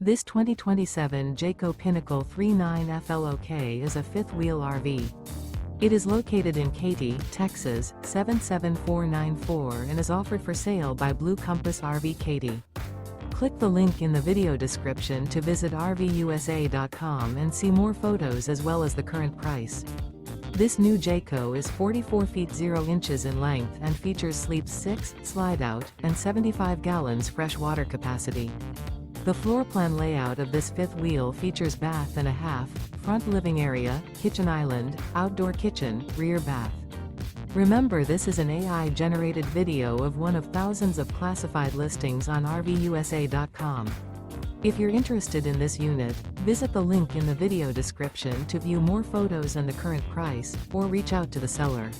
This 2027 Jayco Pinnacle 39FLOK is a fifth-wheel RV. It is located in Katy, Texas, 77494 and is offered for sale by Blue Compass RV Katy. Click the link in the video description to visit RVUSA.com and see more photos as well as the current price. This new Jayco is 44 feet 0 inches in length and features sleeps 6, slide-out, and 75 gallons fresh water capacity. The floor plan layout of this fifth wheel features bath and a half, front living area, kitchen island, outdoor kitchen, rear bath. Remember, this is an AI-generated video of one of thousands of classified listings on RVUSA.com. If you're interested in this unit, visit the link in the video description to view more photos and the current price, or reach out to the seller.